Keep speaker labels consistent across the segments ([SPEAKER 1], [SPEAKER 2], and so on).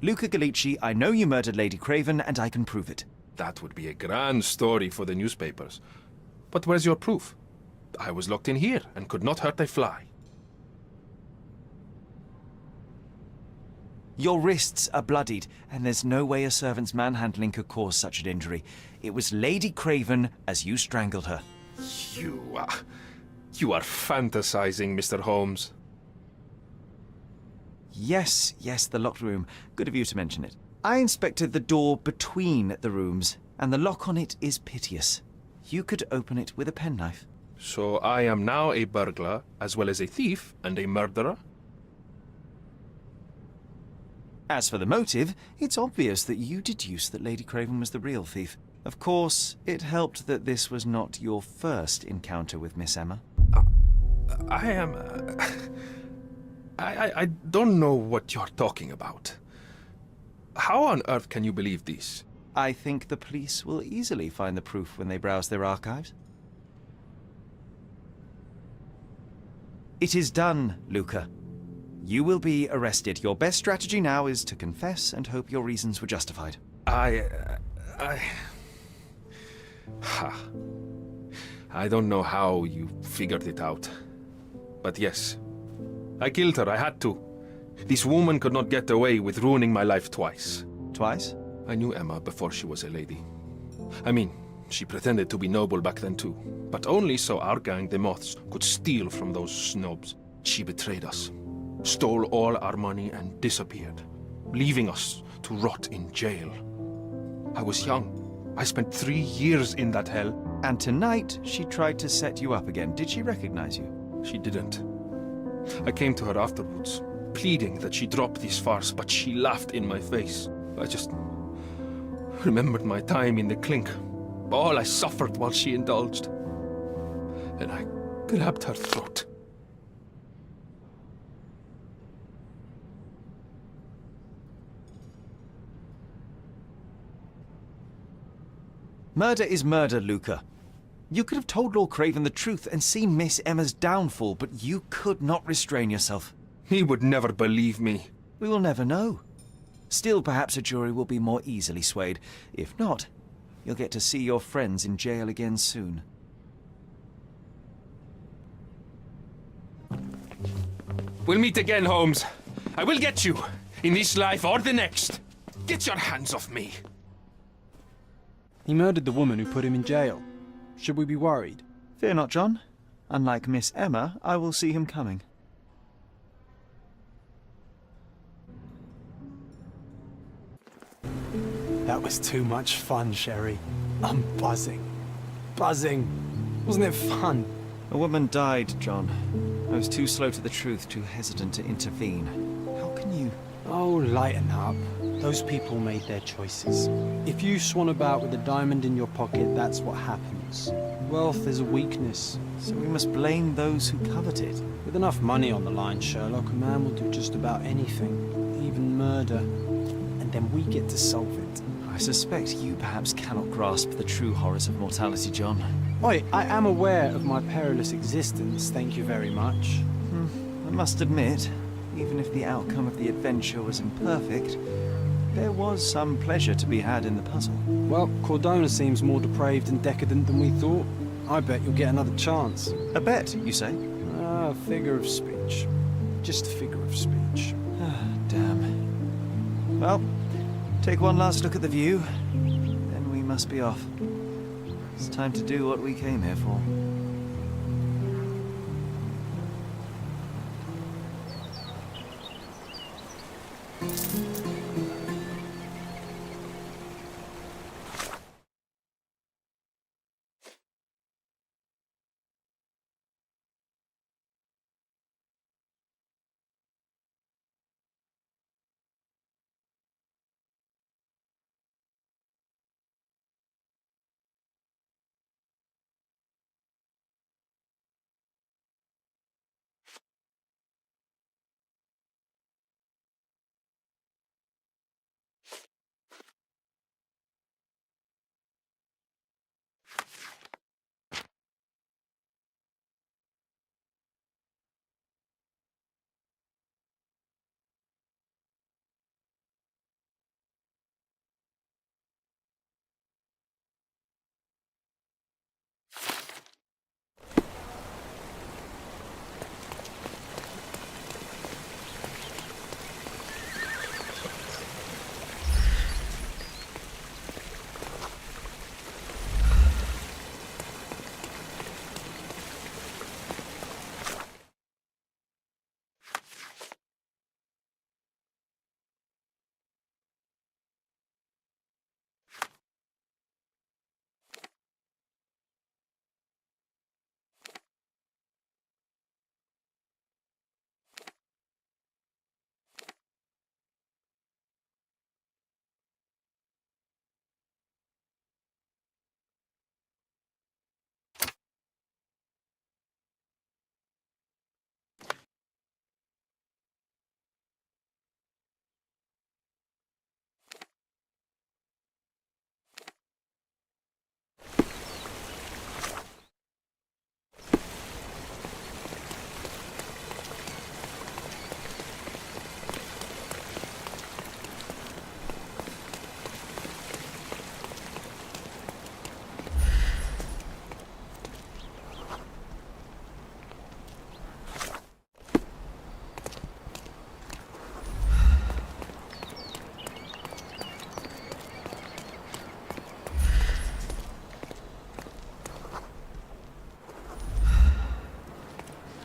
[SPEAKER 1] Luca Gallici, I know you murdered Lady Craven, and I can prove it.
[SPEAKER 2] That would be a grand story for the newspapers. But where's your proof? I was locked in here and could not hurt a fly.
[SPEAKER 1] Your wrists are bloodied, and there's no way a servant's manhandling could cause such an injury. It was Lady Craven as you strangled her.
[SPEAKER 2] You are fantasizing, Mr. Holmes.
[SPEAKER 1] Yes, the locked room. Good of you to mention it. I inspected the door between the rooms, and the lock on it is piteous. You could open it with a penknife.
[SPEAKER 2] So I am now a burglar, as well as a thief and a murderer?
[SPEAKER 1] As for the motive, it's obvious that you deduced that Lady Craven was the real thief. Of course, it helped that this was not your first encounter with Miss Emma.
[SPEAKER 2] I don't know what you're talking about. How on earth can you believe this?
[SPEAKER 1] I think the police will easily find the proof when they browse their archives. It is done, Luca. You will be arrested. Your best strategy now is to confess and hope your reasons were justified.
[SPEAKER 2] I don't know how you figured it out. But yes, I killed her. I had to. This woman could not get away with ruining my life twice.
[SPEAKER 1] Twice?
[SPEAKER 2] I knew Emma before she was a lady. I mean, she pretended to be noble back then too. But only so our gang, the Moths, could steal from those snobs. She betrayed us, stole all our money and disappeared, leaving us to rot in jail. I was young. I spent 3 years in that hell.
[SPEAKER 1] And tonight, she tried to set you up again. Did she recognize you?
[SPEAKER 2] She didn't. I came to her afterwards, pleading that she drop this farce, but she laughed in my face. I just remembered my time in the clink, all I suffered while she indulged. And I grabbed her throat.
[SPEAKER 1] Murder is murder, Luca. You could have told Lord Craven the truth and seen Miss Emma's downfall, but you could not restrain yourself.
[SPEAKER 2] He would never believe me.
[SPEAKER 1] We will never know. Still, perhaps a jury will be more easily swayed. If not, you'll get to see your friends in jail again soon.
[SPEAKER 2] We'll meet again, Holmes. I will get you, in this life or the next. Get your hands off me.
[SPEAKER 3] He murdered the woman who put him in jail. Should we be worried?
[SPEAKER 1] Fear not, John. Unlike Miss Emma, I will see him coming.
[SPEAKER 3] That was too much fun, Sherry. I'm buzzing. Buzzing. Wasn't it fun?
[SPEAKER 1] A woman died, John. I was too slow to the truth, too hesitant to intervene. How can you...
[SPEAKER 3] Oh, lighten up. Those people made their choices. If you swan about with a diamond in your pocket, that's what happens. Wealth is a weakness.
[SPEAKER 1] So we must blame those who covet it.
[SPEAKER 3] With enough money on the line, Sherlock, a man will do just about anything, even murder. And then we get to solve it.
[SPEAKER 1] I suspect you perhaps cannot grasp the true horrors of mortality, John.
[SPEAKER 3] Oi, I am aware of my perilous existence, thank you very much.
[SPEAKER 1] I must admit, even if the outcome of the adventure was imperfect, there was some pleasure to be had in the puzzle.
[SPEAKER 3] Well, Cordona seems more depraved and decadent than we thought. I bet you'll get another chance.
[SPEAKER 1] A bet, you say?
[SPEAKER 3] Ah, figure of speech. Just a figure of speech.
[SPEAKER 1] Ah, damn. Well, take one last look at the view, then we must be off. It's time to do what we came here for.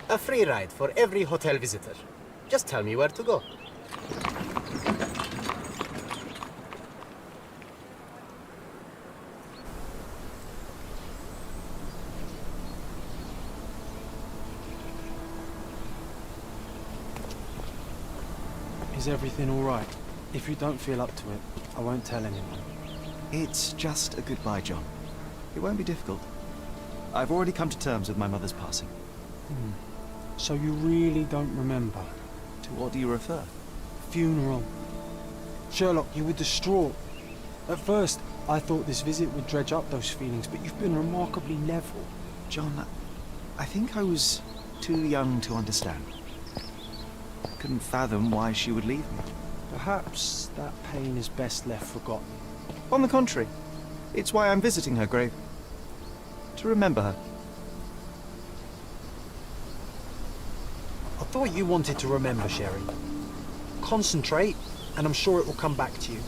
[SPEAKER 4] A free ride for every hotel visitor. Just tell me where to go.
[SPEAKER 3] Is everything all right? If you don't feel up to it, I won't tell anyone.
[SPEAKER 1] It's just a goodbye, John. It won't be difficult. I've already come to terms with my mother's passing.
[SPEAKER 3] So you really don't remember?
[SPEAKER 1] To what do you refer?
[SPEAKER 3] Funeral. Sherlock, you were distraught. At first, I thought this visit would dredge up those feelings, but you've been remarkably level.
[SPEAKER 1] John, I think I was too young to understand. Couldn't fathom why she would leave me.
[SPEAKER 3] Perhaps that pain is best left forgotten.
[SPEAKER 1] On the contrary, it's why I'm visiting her grave. To remember her.
[SPEAKER 3] I thought you wanted to remember, Sherry. Concentrate, and I'm sure it will come back to you.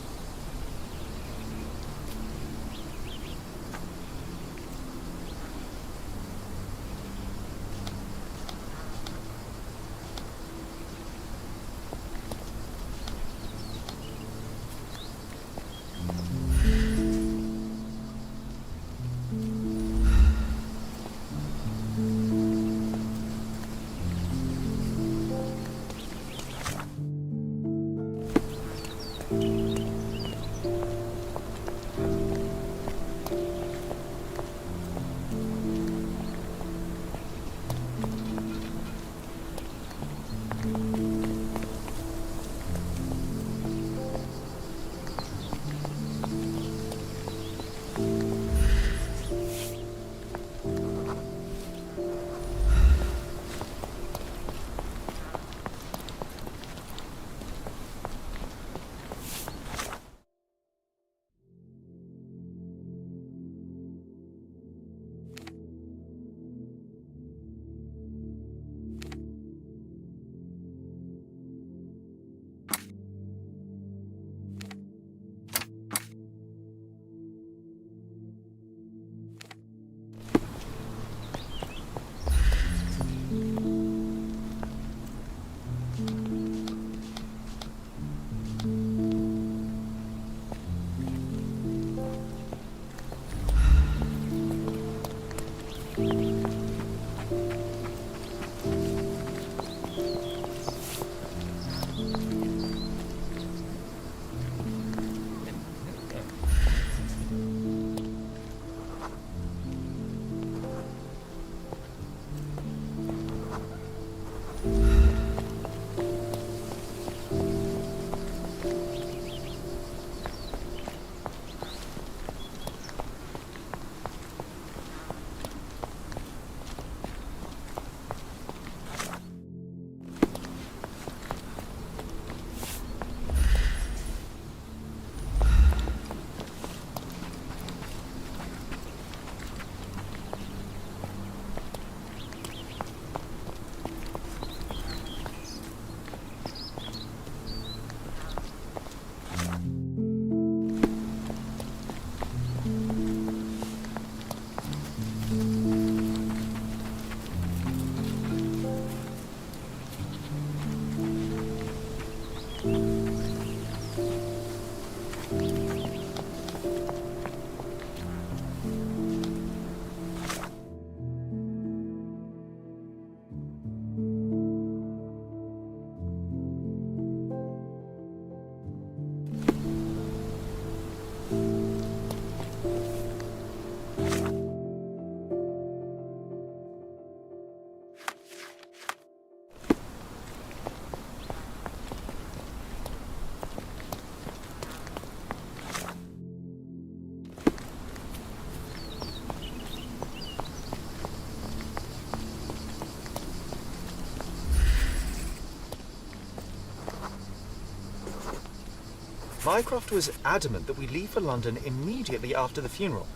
[SPEAKER 1] Mycroft was adamant that we leave for London immediately after the funeral.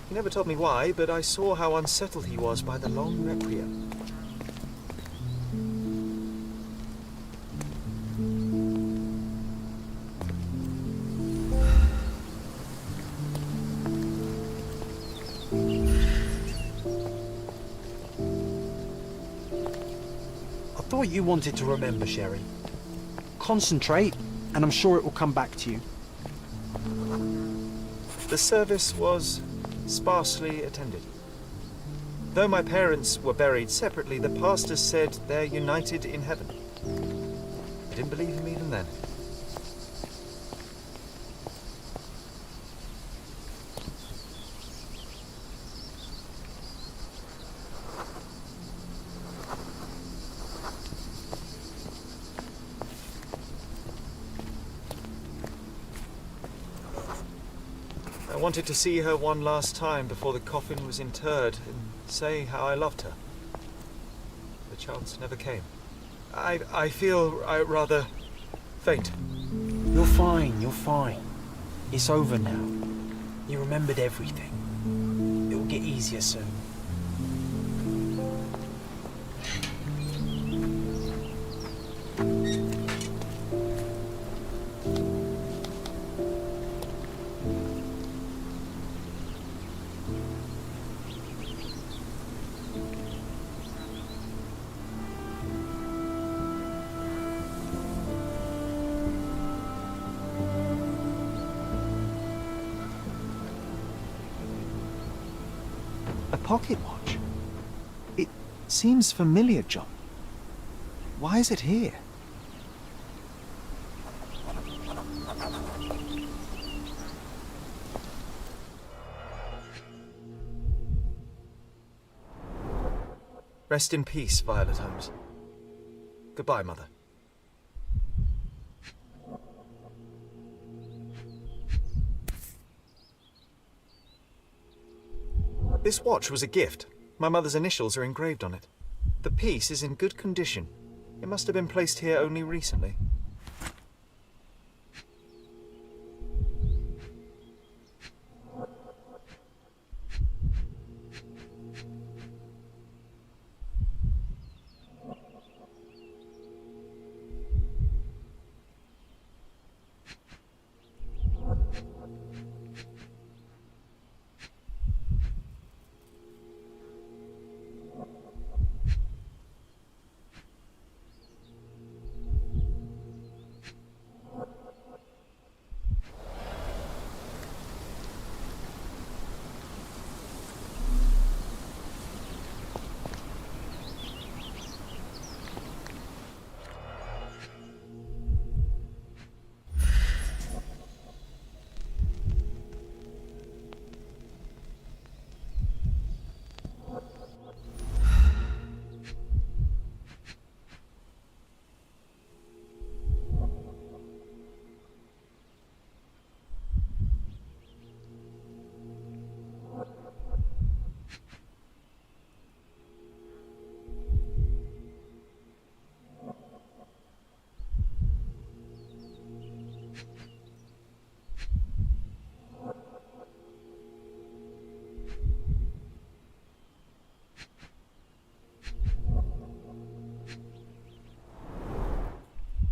[SPEAKER 1] He never told me why, but I saw how unsettled he was by the long requiem.
[SPEAKER 3] I thought you wanted to remember, Sherry. Concentrate, and I'm sure it will come back to you.
[SPEAKER 1] The service was sparsely attended. Though my parents were buried separately, the pastor said they're united in heaven. I didn't believe him even then. wanted to see her one last time before the coffin was interred and say how I loved her. The chance never came. I feel rather faint.
[SPEAKER 3] You're fine, you're fine. It's over now. You remembered everything. It will get easier soon.
[SPEAKER 1] A pocket watch? It seems familiar, John. Why is it here? Rest in peace, Violet Holmes. Goodbye, Mother. This watch was a gift. My mother's initials are engraved on it. The piece is in good condition. It must have been placed here only recently.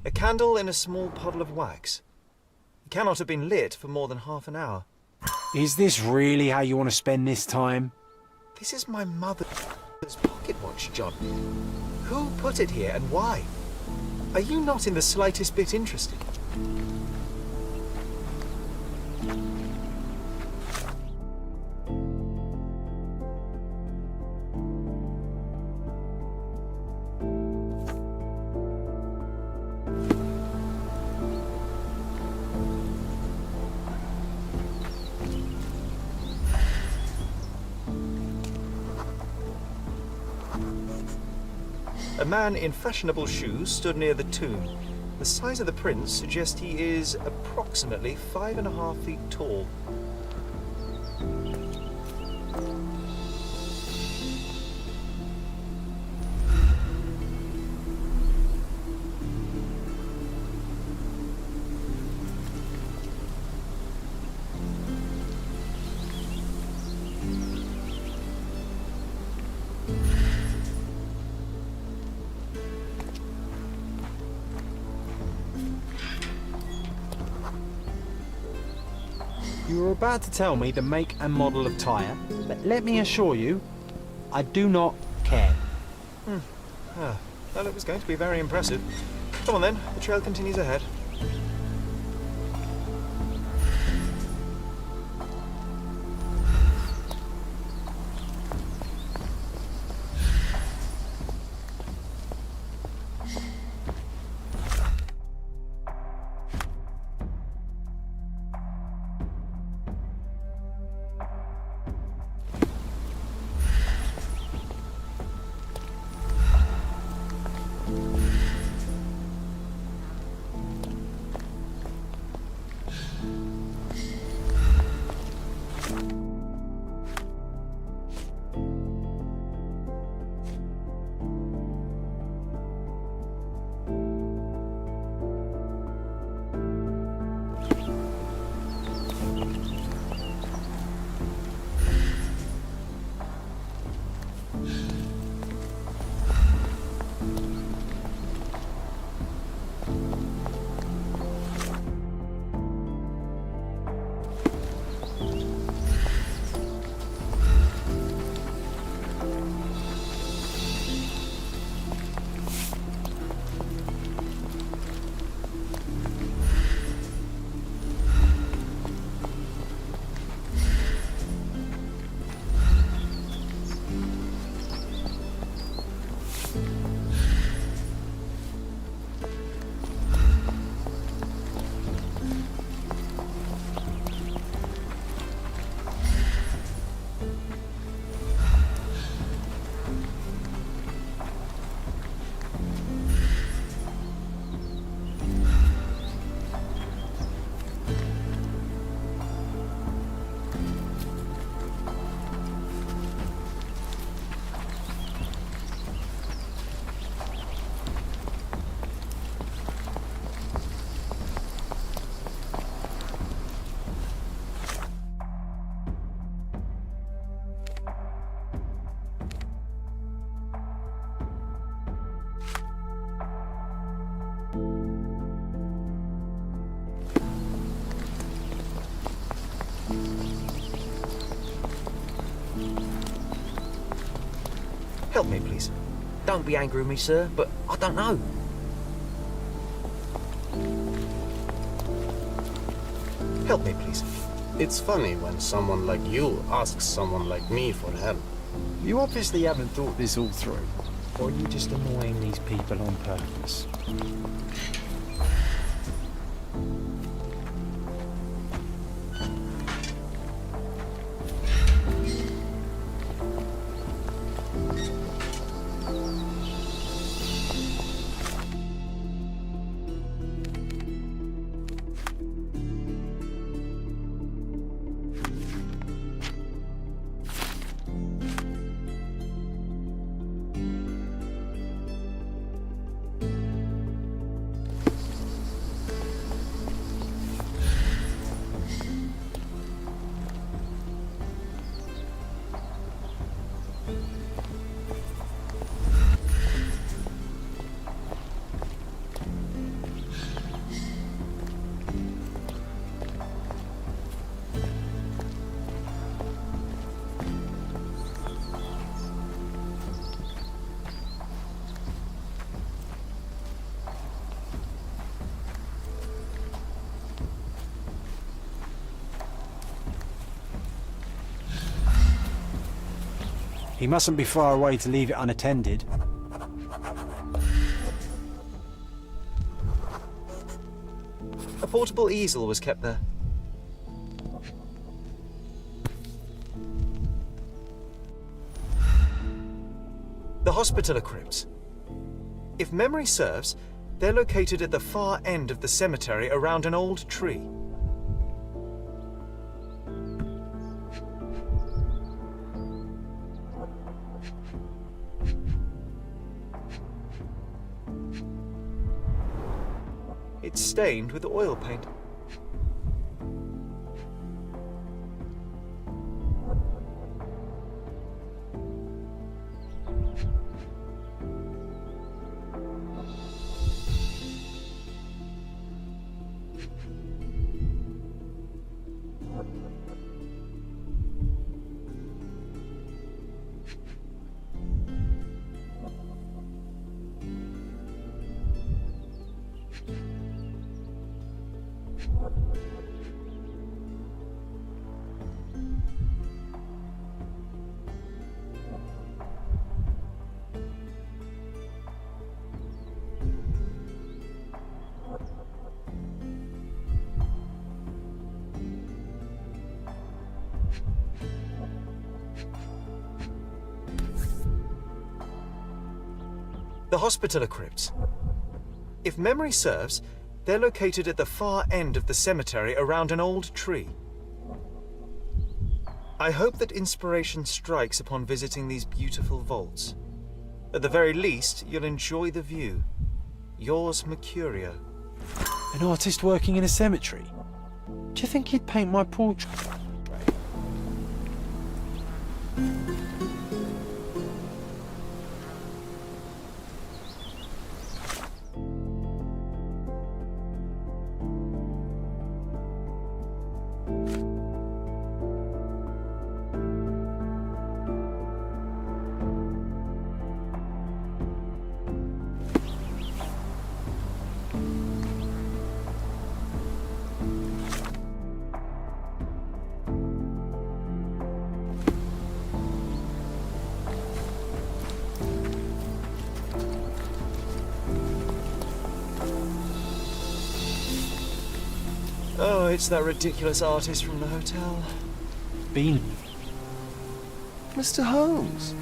[SPEAKER 1] A candle in a small puddle of wax. It cannot have been lit for more than half an hour.
[SPEAKER 3] Is this really how you want to spend this time?
[SPEAKER 1] This is my mother's pocket watch, John. Who put it here and why? Are you not in the slightest bit interested? A man in fashionable shoes stood near the tomb. The size of the prints suggest he is approximately 5.5 feet tall.
[SPEAKER 3] You were about to tell me the make and model of tyre, but let me assure you, I do not care.
[SPEAKER 1] Well, it was going to be very impressive. Come on then, the trail continues ahead. Help me, please.
[SPEAKER 5] Don't be angry with me, sir, but I don't know.
[SPEAKER 1] Help me, please.
[SPEAKER 4] It's funny when someone like you asks someone like me for help.
[SPEAKER 3] You obviously haven't thought this all through. Or are you just annoying these people on purpose? He mustn't be far away to leave it unattended.
[SPEAKER 1] A portable easel was kept there. The Hospitaller Crypts. If memory serves, they're located at the far end of the cemetery around an old tree. It's stained with oil paint. The Hospitaller Crypts. If memory serves, they're located at the far end of the cemetery around an old tree. I hope that inspiration strikes upon visiting these beautiful vaults. At the very least, you'll enjoy the view. Yours, Mercurio.
[SPEAKER 3] An artist working in a cemetery? Do you think he'd paint my portrait?
[SPEAKER 1] Oh, it's that ridiculous artist from the hotel.
[SPEAKER 3] Bean.
[SPEAKER 6] Mr. Holmes,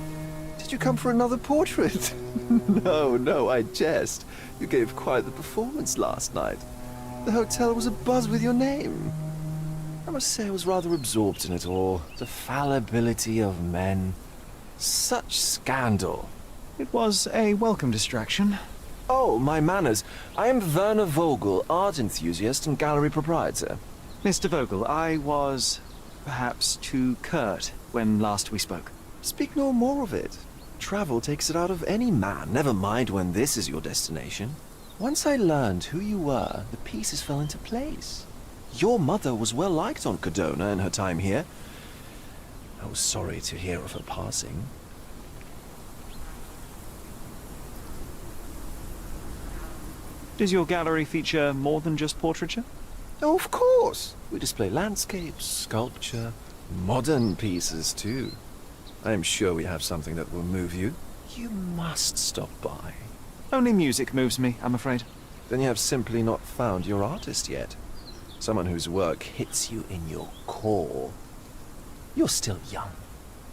[SPEAKER 6] did you come for another portrait? No, I jest. You gave quite the performance last night. The hotel was abuzz with your name. I must say I was rather absorbed in it all. The fallibility of men. Such scandal.
[SPEAKER 1] It was a welcome distraction.
[SPEAKER 6] Oh, my manners. I am Werner Vogel, art enthusiast and gallery proprietor.
[SPEAKER 1] Mr. Vogel, I was perhaps too curt when last we spoke.
[SPEAKER 6] Speak no more of it. Travel takes it out of any man, never mind when this is your destination. Once I learned who you were, the pieces fell into place. Your mother was well liked on Codona in her time here. I was sorry to hear of her passing.
[SPEAKER 1] Does your gallery feature more than just portraiture?
[SPEAKER 6] Oh, of course. We display landscapes, sculpture, modern pieces too. I am sure we have something that will move you. You must stop by.
[SPEAKER 1] Only music moves me, I'm afraid.
[SPEAKER 6] Then you have simply not found your artist yet. Someone whose work hits you in your core. You're still young.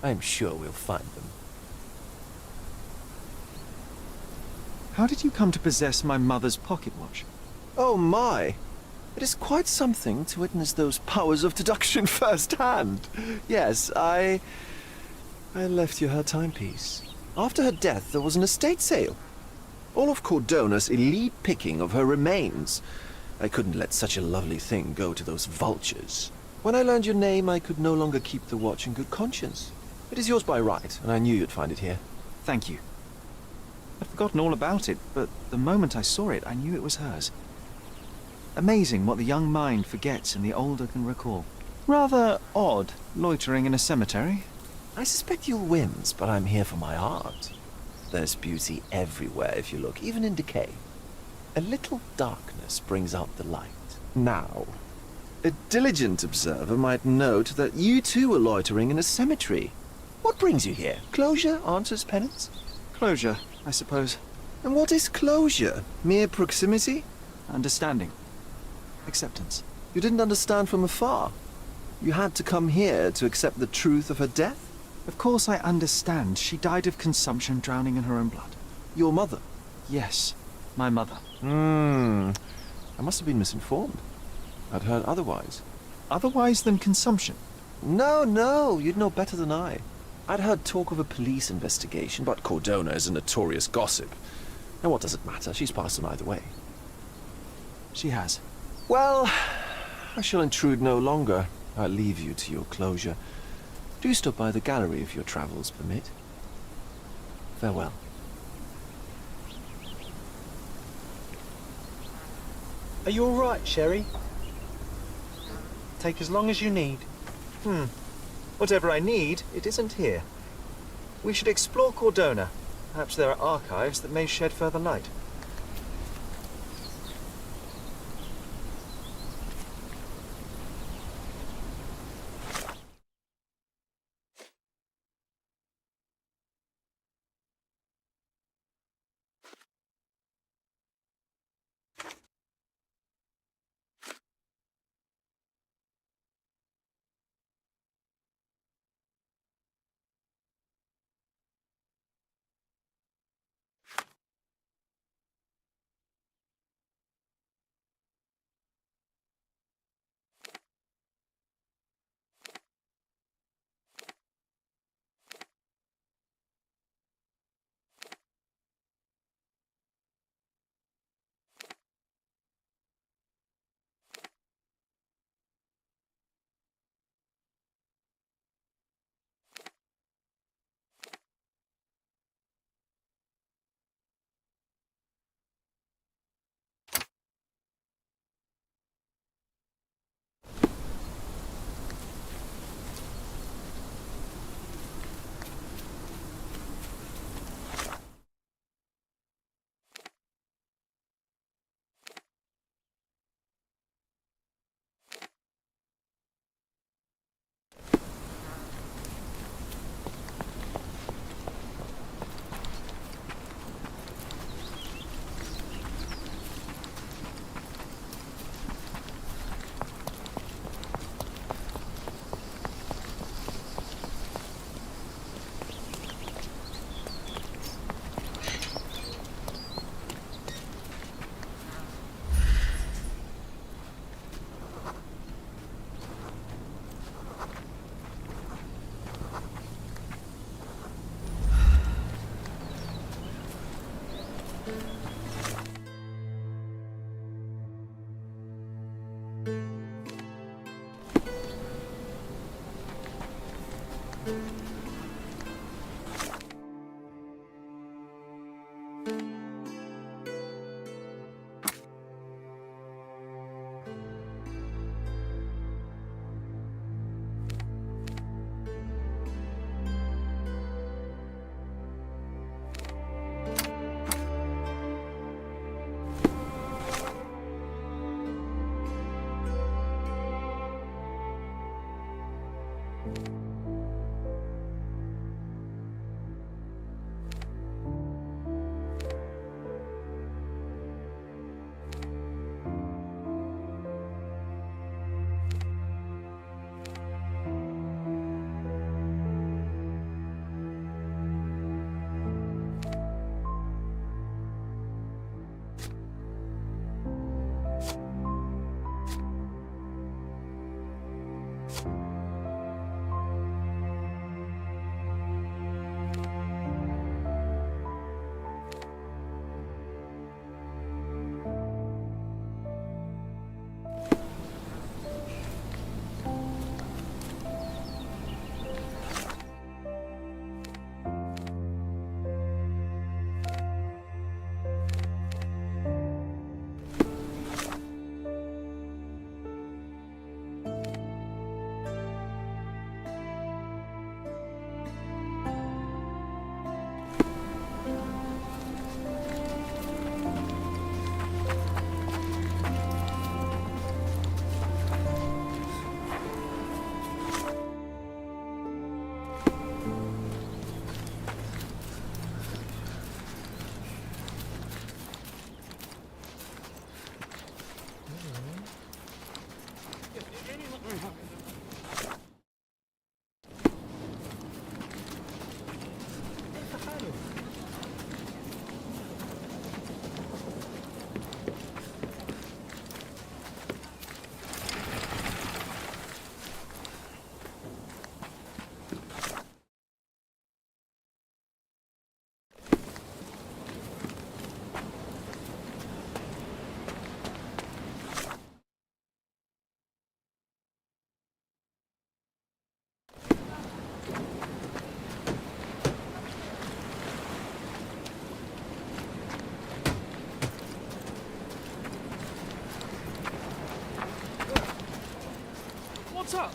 [SPEAKER 6] I am sure we'll find them.
[SPEAKER 1] How did you come to possess my mother's pocket watch?
[SPEAKER 6] Oh my! It is quite something to witness those powers of deduction firsthand. Yes, I left you her timepiece. After her death, there was an estate sale. All of Cordona's elite picking of her remains. I couldn't let such a lovely thing go to those vultures. When I learned your name, I could no longer keep the watch in good conscience. It is yours by right, and I knew you'd find it here.
[SPEAKER 1] Thank you. I'd forgotten all about it, but the moment I saw it, I knew it was hers. Amazing what the young mind forgets and the older can recall. Rather odd, loitering in a cemetery.
[SPEAKER 6] I suspect you'll win, but I'm here for my art. There's beauty everywhere if you look, even in decay. A little darkness brings out the light. Now, a diligent observer might note that you too are loitering in a cemetery. What brings you here? Closure answers penance?
[SPEAKER 1] Closure, I suppose.
[SPEAKER 6] And what is closure? Mere proximity?
[SPEAKER 1] Understanding. Acceptance.
[SPEAKER 6] You didn't understand from afar. You had to come here to accept the truth of her death?
[SPEAKER 1] Of course I understand. She died of consumption, drowning in her own blood.
[SPEAKER 6] Your mother?
[SPEAKER 1] Yes, my mother.
[SPEAKER 6] I must have been misinformed. I'd heard otherwise.
[SPEAKER 1] Otherwise than consumption?
[SPEAKER 6] No, you'd know better than I. I'd heard talk of a police investigation, but Cordona is a notorious gossip. And what does it matter? She's passed on either way.
[SPEAKER 1] She has.
[SPEAKER 6] Well, I shall intrude no longer. I'll leave you to your closure. Do stop by the gallery if your travels permit. Farewell.
[SPEAKER 7] Are you all right, Sherry? Take as long as you need.
[SPEAKER 1] Whatever I need, it isn't here. We should explore Cordona. Perhaps there are archives that may shed further light.
[SPEAKER 2] What's up?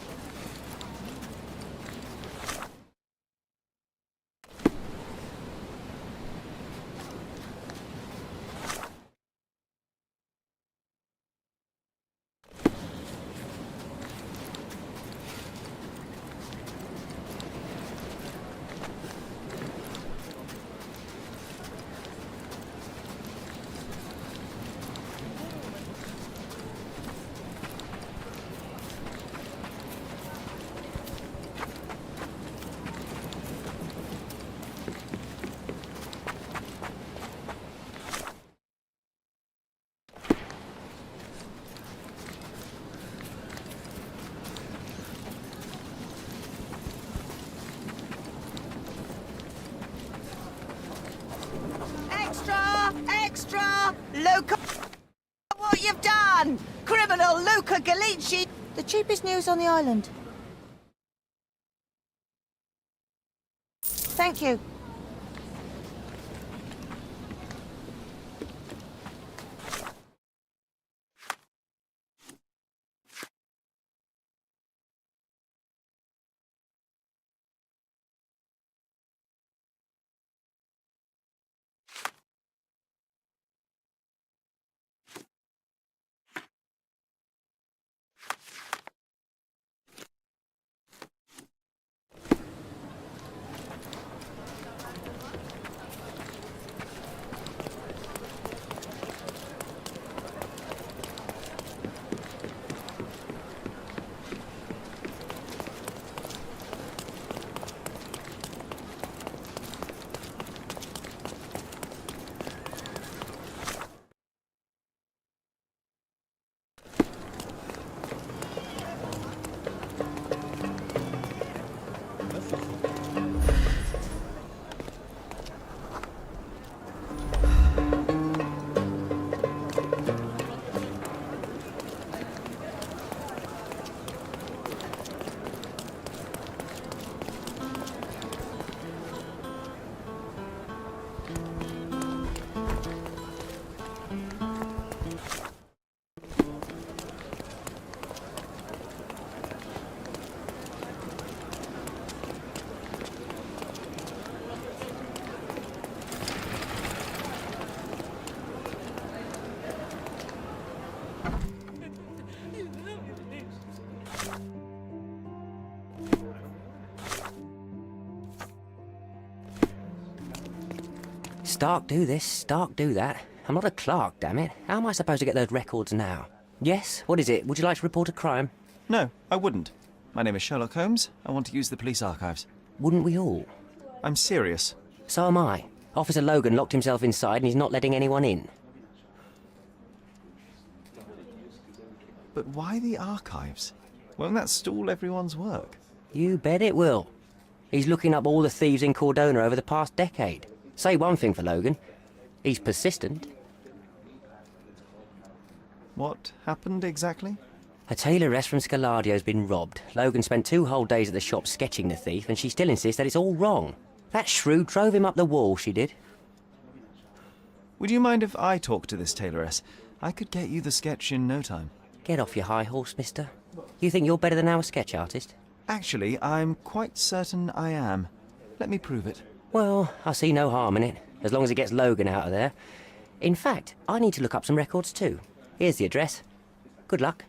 [SPEAKER 8] Extra! Extra! Luca! What you've done! Criminal Luca Galici! The cheapest news on the island. Thank you.
[SPEAKER 5] Stark do this, Stark do that. I'm not a clerk, damn it. How am I supposed to get those records now? Yes? What is it? Would you like to report a crime?
[SPEAKER 1] No, I wouldn't. My name is Sherlock Holmes. I want to use the police archives.
[SPEAKER 5] Wouldn't we all?
[SPEAKER 1] I'm serious.
[SPEAKER 5] So am I. Officer Logan locked himself inside and he's not letting anyone in.
[SPEAKER 1] But why the archives? Won't that stall everyone's work?
[SPEAKER 5] You bet it will. He's looking up all the thieves in Cordona over the past decade. Say one thing for Logan. He's persistent.
[SPEAKER 1] What happened exactly?
[SPEAKER 5] A tailoress from Scaladio's been robbed. Logan spent 2 whole days at the shop sketching the thief, and she still insists that it's all wrong. That shrew drove him up the wall, she did.
[SPEAKER 1] Would you mind if I talk to this tailoress? I could get you the sketch in no time.
[SPEAKER 5] Get off your high horse, mister. You think you're better than our sketch artist?
[SPEAKER 1] Actually, I'm quite certain I am. Let me prove it.
[SPEAKER 5] Well, I see no harm in it, as long as it gets Logan out of there. In fact, I need to look up some records too. Here's the address. Good luck.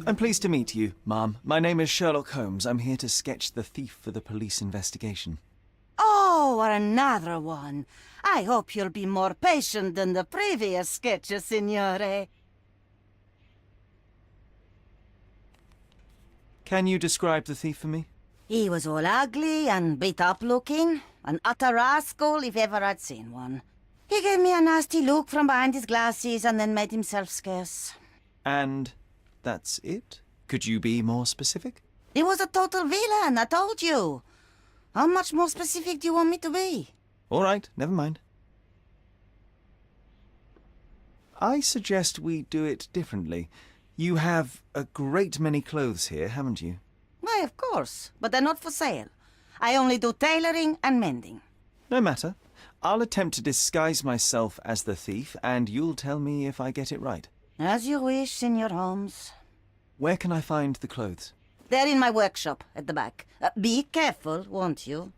[SPEAKER 1] I'm pleased to meet you, ma'am. My name is Sherlock Holmes. I'm here to sketch the thief for the police investigation.
[SPEAKER 8] Oh, another one. I hope you'll be more patient than the previous sketches, signore.
[SPEAKER 1] Can you describe the thief for me?
[SPEAKER 8] He was all ugly and beat-up looking. An utter rascal if ever I'd seen one. He gave me a nasty look from behind his glasses and then made himself scarce.
[SPEAKER 1] And that's it? Could you be more specific?
[SPEAKER 8] He was a total villain, I told you. How much more specific do you want me to be?
[SPEAKER 1] All right, never mind. I suggest we do it differently. You have a great many clothes here, haven't you?
[SPEAKER 8] Why, of course, but they're not for sale. I only do tailoring and mending.
[SPEAKER 1] No matter. I'll attempt to disguise myself as the thief, and you'll tell me if I get it right.
[SPEAKER 8] As you wish, Senor Holmes.
[SPEAKER 1] Where can I find the clothes?
[SPEAKER 8] They're in my workshop at the back. Be careful, won't you?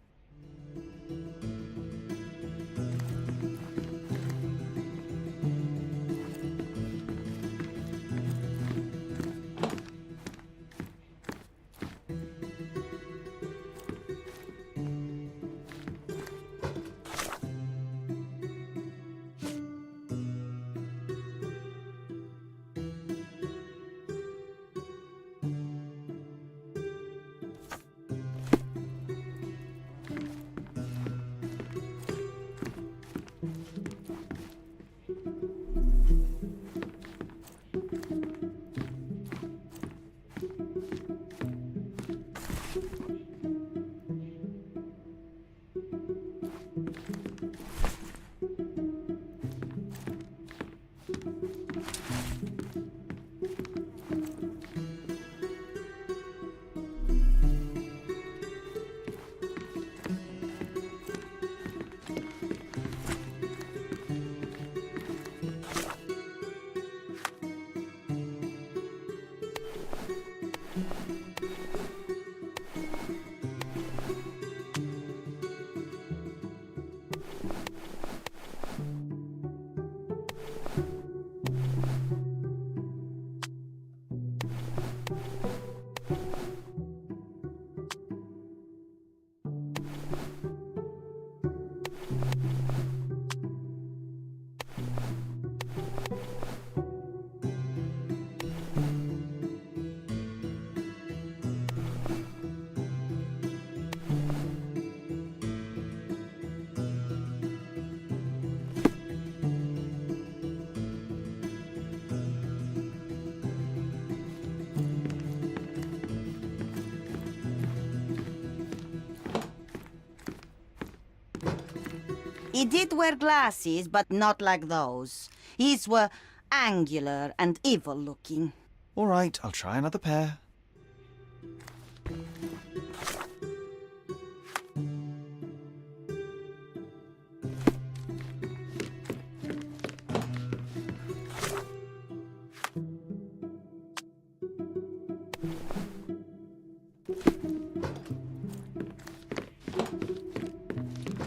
[SPEAKER 8] He did wear glasses, but not like those. His were angular and evil-looking.
[SPEAKER 1] All right, I'll try another pair.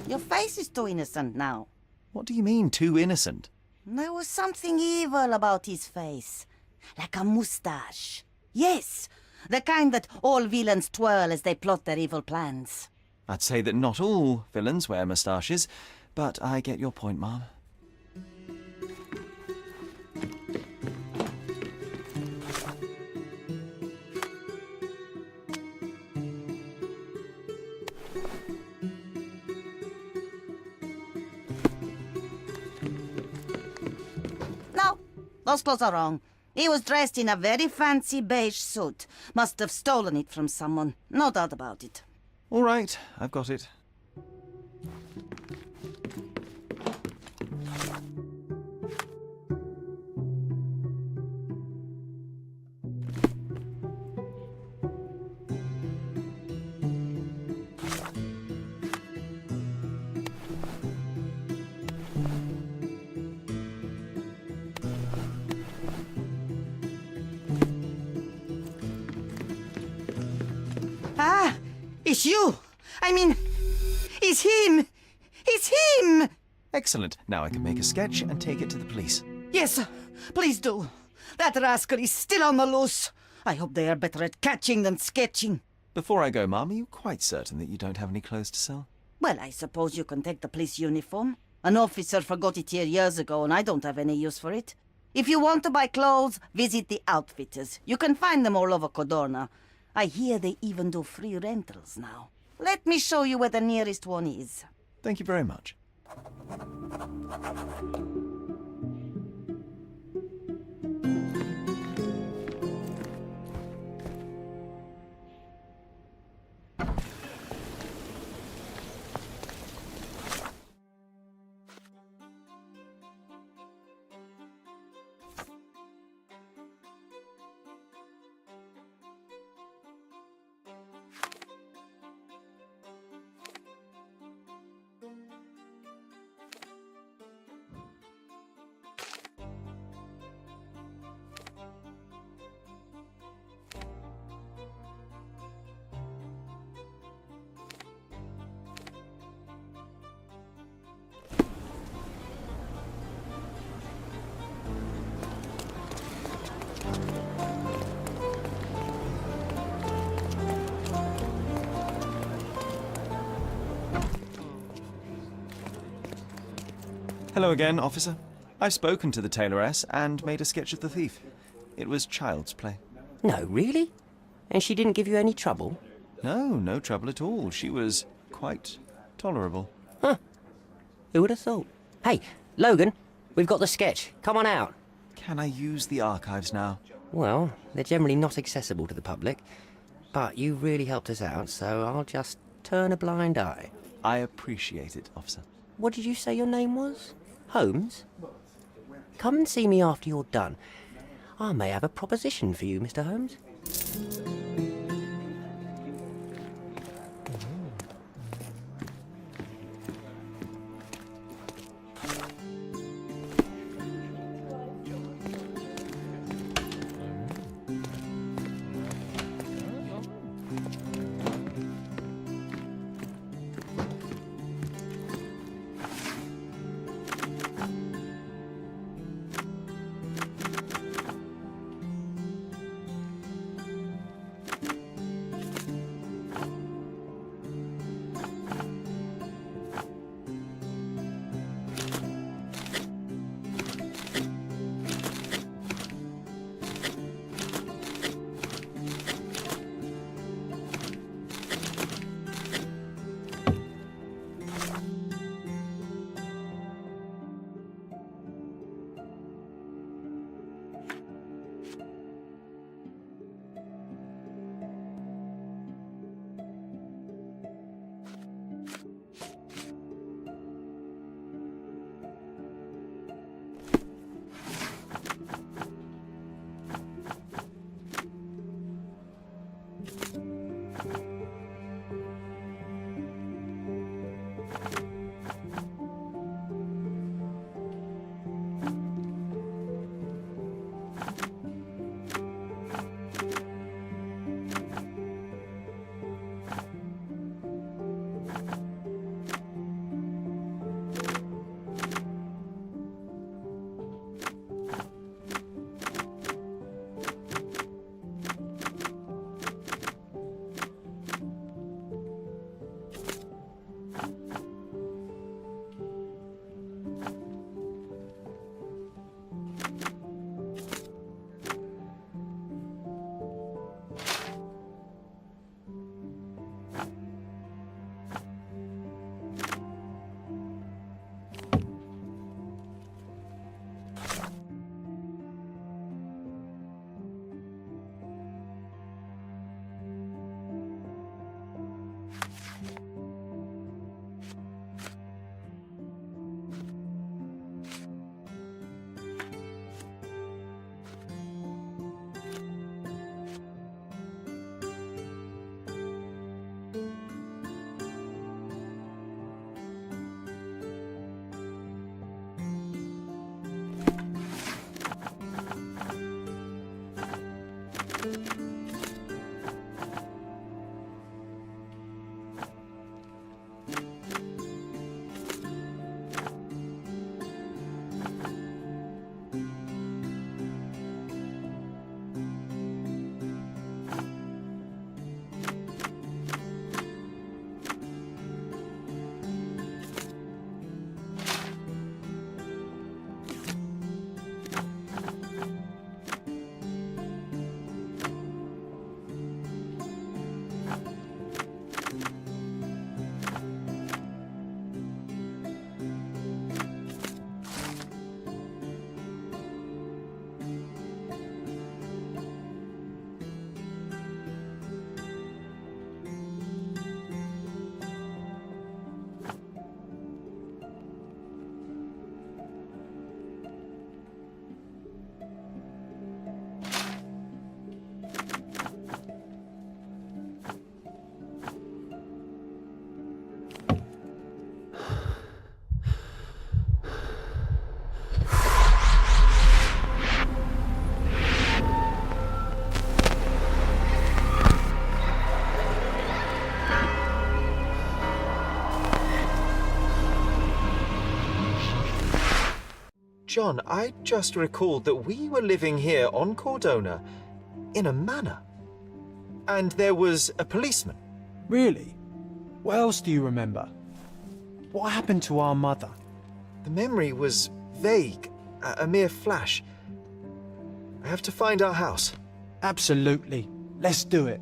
[SPEAKER 8] Your face is too innocent now.
[SPEAKER 1] What do you mean, too innocent?
[SPEAKER 8] There was something evil about his face. Like a moustache. Yes, the kind that all villains twirl as they plot their evil plans.
[SPEAKER 1] I'd say that not all villains wear moustaches, but I get your point, Mom.
[SPEAKER 8] No, those clothes are wrong. He was dressed in a very fancy beige suit. Must have stolen it from someone. No doubt about it.
[SPEAKER 1] All right, I've got it.
[SPEAKER 8] Ah, it's you. I mean, it's him. It's him.
[SPEAKER 1] Excellent. Now I can make a sketch and take it to the police.
[SPEAKER 8] Yes, please do. That rascal is still on the loose. I hope they are better at catching than sketching.
[SPEAKER 1] Before I go, Mom, are you quite certain that you don't have any clothes to sell?
[SPEAKER 8] Well, I suppose you can take the police uniform. An officer forgot it here years ago, and I don't have any use for it. If you want to buy clothes, visit the outfitters. You can find them all over Codorna. I hear they even do free rentals now. Let me show you where the nearest one is.
[SPEAKER 1] Thank you very much. Hello again, officer. I've spoken to the tailoress and made a sketch of the thief. It was child's play.
[SPEAKER 5] No, really? And she didn't give you any trouble?
[SPEAKER 1] No trouble at all. She was quite tolerable.
[SPEAKER 5] Huh. Who would have thought? Hey, Logan, we've got the sketch. Come on out.
[SPEAKER 1] Can I use the archives now?
[SPEAKER 5] Well, they're generally not accessible to the public. But you really helped us out, so I'll just turn a blind eye.
[SPEAKER 1] I appreciate it, officer.
[SPEAKER 5] What did you say your name was? Holmes? Come and see me after you're done. I may have a proposition for you, Mr. Holmes.
[SPEAKER 1] John, I just recalled that we were living here on Cordona in a manor. And there was a policeman.
[SPEAKER 3] Really? What else do you remember? What happened to our mother?
[SPEAKER 1] The memory was vague, a mere flash. I have to find our house.
[SPEAKER 3] Absolutely. Let's do it.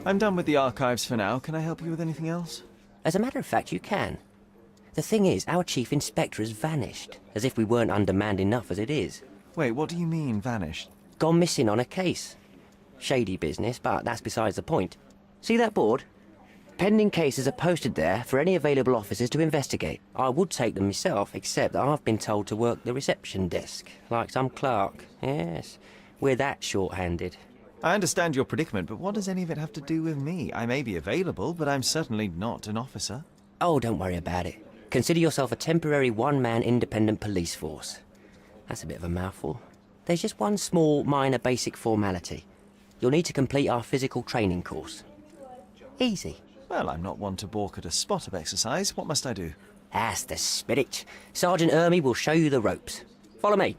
[SPEAKER 6] I'm done with the archives for now. Can I help you with anything else?
[SPEAKER 5] As a matter of fact, you can. The thing is, our chief inspector has vanished, as if we weren't undermanned enough as it is.
[SPEAKER 6] Wait, what do you mean, vanished?
[SPEAKER 5] Gone missing on a case. Shady business, but that's besides the point. See that board? Pending cases are posted there for any available officers to investigate. I would take them myself, except that I've been told to work the reception desk, like some clerk. Yes, we're that short-handed.
[SPEAKER 6] I understand your predicament, but what does any of it have to do with me? I may be available, but I'm certainly not an officer.
[SPEAKER 5] Oh, don't worry about it. Consider yourself a temporary one-man independent police force. That's a bit of a mouthful. There's just one small, minor basic formality. You'll need to complete our physical training course. Easy.
[SPEAKER 6] Well, I'm not one to balk at a spot of exercise. What must I do?
[SPEAKER 5] That's the spirit. Sergeant Ermy will show you the ropes. Follow me.